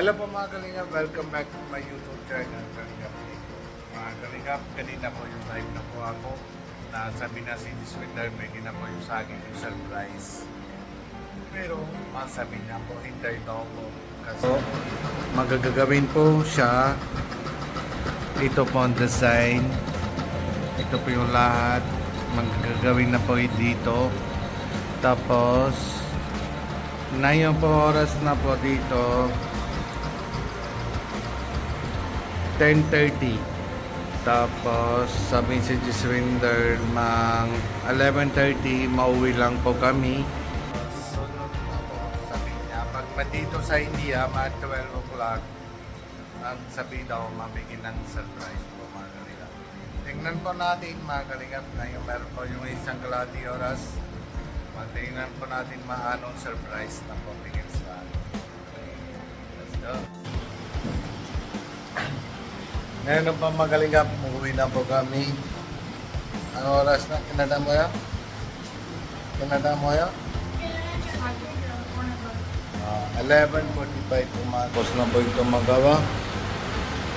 Hello po mga Kalingap, welcome back to my YouTube channel, Kalingap. Mga Kalingap, kanina po yung live na po ako na sabi na si Diswinder, may po yung sa akin yung surprise. Pero masabi niya po, hintay daw po. Kasi magagawin po siya. Ito po ang design. Ito po yung lahat. Magagawin na po dito. Tapos, na yung po oras na po dito. 10:30. Tapos sabi si Jiswinder mang 11:30 mauwi lang po kami. Sunod na po sabi niya pag pa dito sa India mga 12 o'clock ang sabi daw mamigin ng surprise po mga kalingap. Tingnan po natin mga kalingap na yung meron po yung isang kalahati oras. Tingnan po natin maanong surprise na po bigyan sa atin. Let's go. Ngayon pa magalingap, umuwi na po kami. Ang oras na, kinada mo yan? Kinada mo yan? 11:45 umagos na po ito magawa.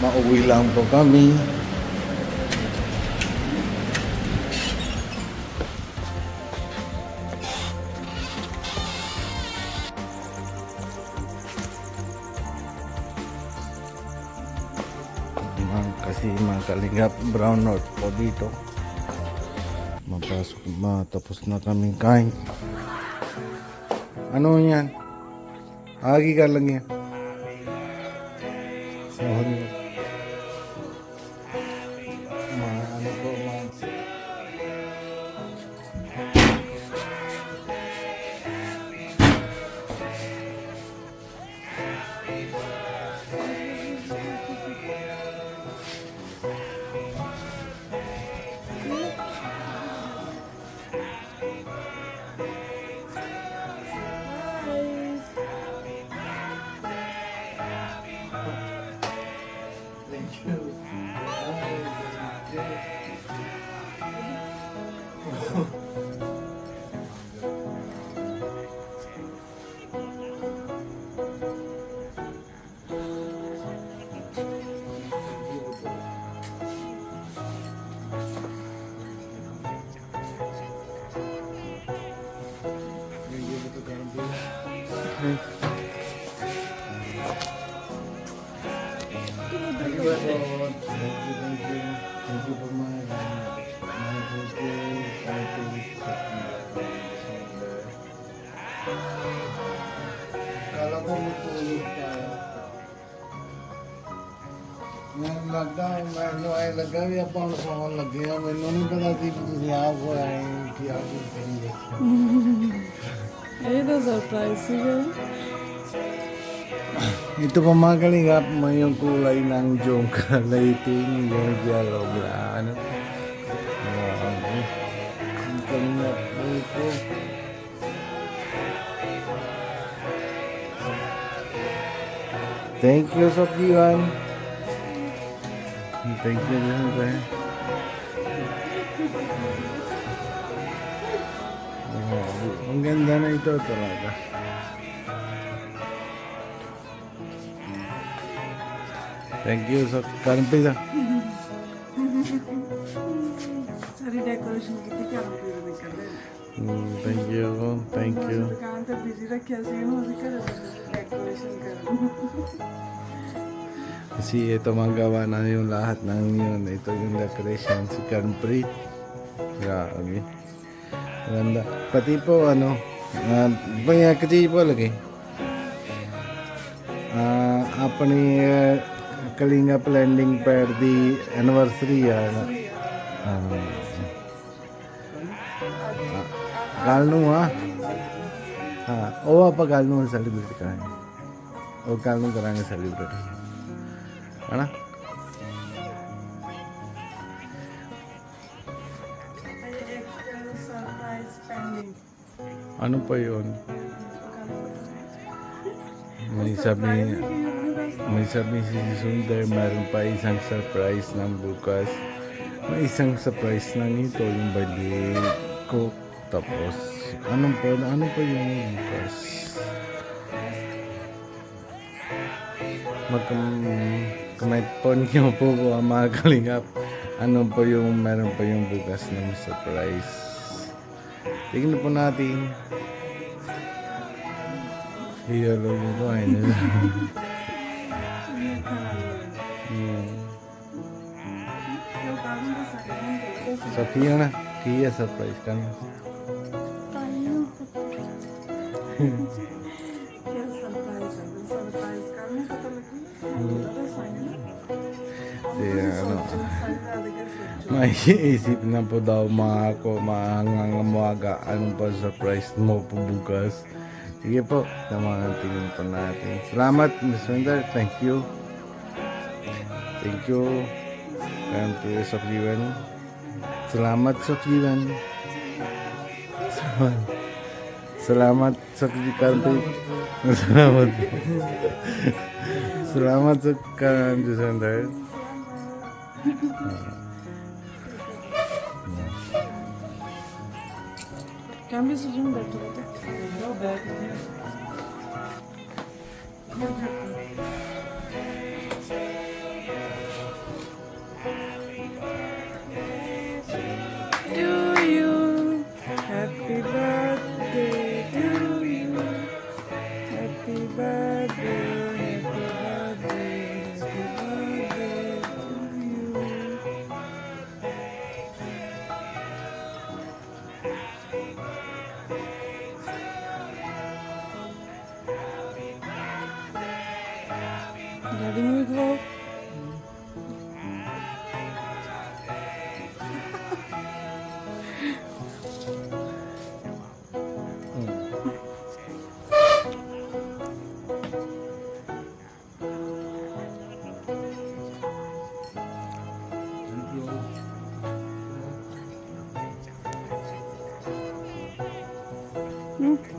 Mauwi lang po kami. Kasi mga kalingap brown note po dito mapasok matapos na kami kain. Ano yan? Agi ka lang yan. Ano po kala ko matulog tayo. Nang lockdown, ano ay lagay apa ang sa lagay mo nung ba natin niya ako ay kaya ko hindi. Ito surprise siya. Ito pa mga kalingap mo yung kulay ng junk lighting, yung yellow na ano. Ang kalingap ito. Thank you, Sofian. Thank you din ba? Ang ganda na ito talaga. Thank you, Sofian. सारी डेकोरेशन की थी क्या कर रहे Thank you. Thank you. दुकान पे बिजी रखा सी हूं कर डेकोरेशन कर Kasi ito magawa na yung lahat ng yun. Ito yung decoration si Carnprit. Grabe. Ganda. Pati po ano, kasi po lagi. Apa ni Kalinga Planning per the anniversary kalno apa kalno celebrate ka. O kalno karang celebrate. Ano? Surprise pending Ano pa yun? May sabi si Sunder, meron pa isang surprise ng bukas. May isang surprise ng ito, yung birthday ko. Tapos, ano pa yung bukas? mag-comment po niyo po mga kalingap. Ano po yung meron po yung bukas na surprise. Tingnan po natin. Hiyalo yung kumain nila. So, Kia na. Kia surprise ka na. May isip na po daw mga ako, mga anong pa surprise mo po bukas. Sige po, tingin po natin. Salamat, Miss Wender. Thank you. Thank you. Kayan po sa Kliwan. Salamat sa Kliwan. Salamat sa Kliwan. Salamat. Salamat sa Kayan, Miss Wender. Cambio se de um beto, não beto. To you, happy birthday to you, happy birthday, happy birthday, happy birthday to you. Galing mo ikaw. Thank you.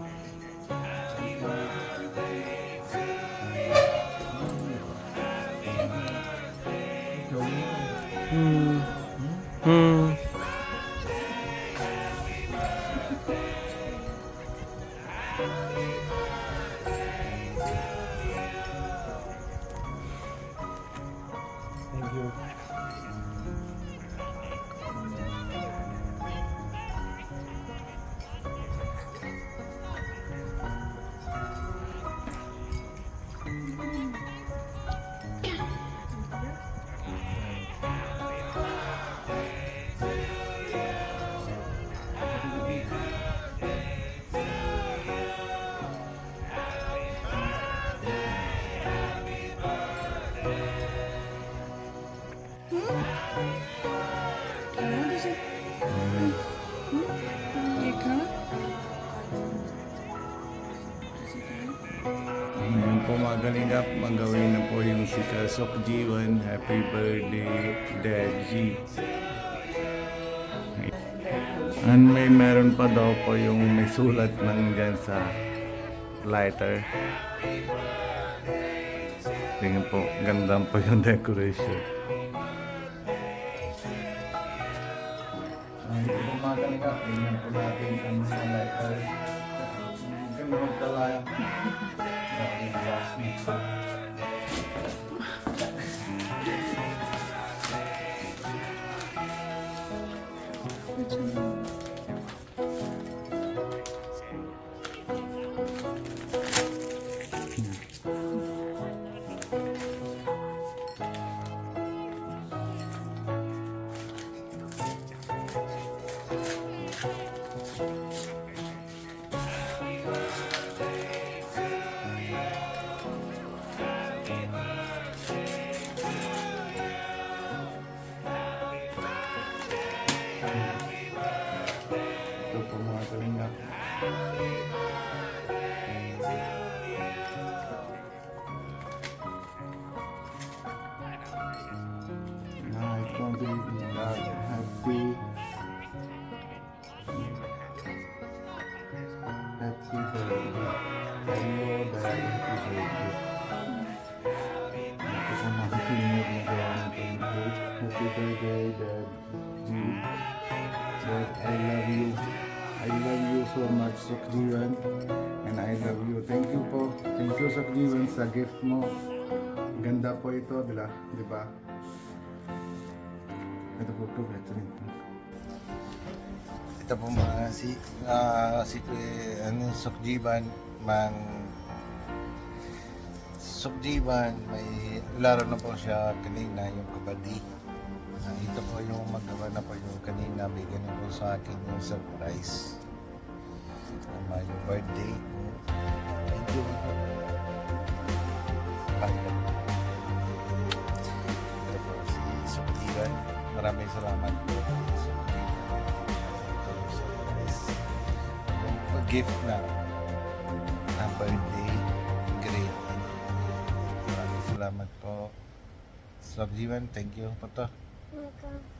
Ano siya? Ikaw? Ngayon po mga kalingap, magawin na po yung si Kasok G1. Happy birthday, Daddy. And meron pa daw po yung may sulat ng dyan sa lighter. Tingnan po, ganda po yung decoration. Ito po mga kalingap, tingnan po natin ang mga lighter. Ganda magkalaya. Ito po mga kalingap. Nice one, baby. Happy birthday. Hello, Dad. Happy birthday. Ito po mga kalingap na gawa ng happy birthday, Dad. Dad, I love you. I love you so much, Sukdiwan. And I love you. Thank you po. Thank you, Sukdiwan, sa gift mo. Ganda po ito, di ba? Ito po ito, ito po mga Sukjiban, Sukjiban, may laro na po siya kanina yung kabadi. Ito po yung magawa na po yung kanina, bigyan niyo po sa akin yung surprise. Yung birthday ko. Thank you. Ito po si Sukjiban. Maraming salamat po. Gift na birthday great. Maraming salamat po. Sukjiban, thank you po to. Welcome.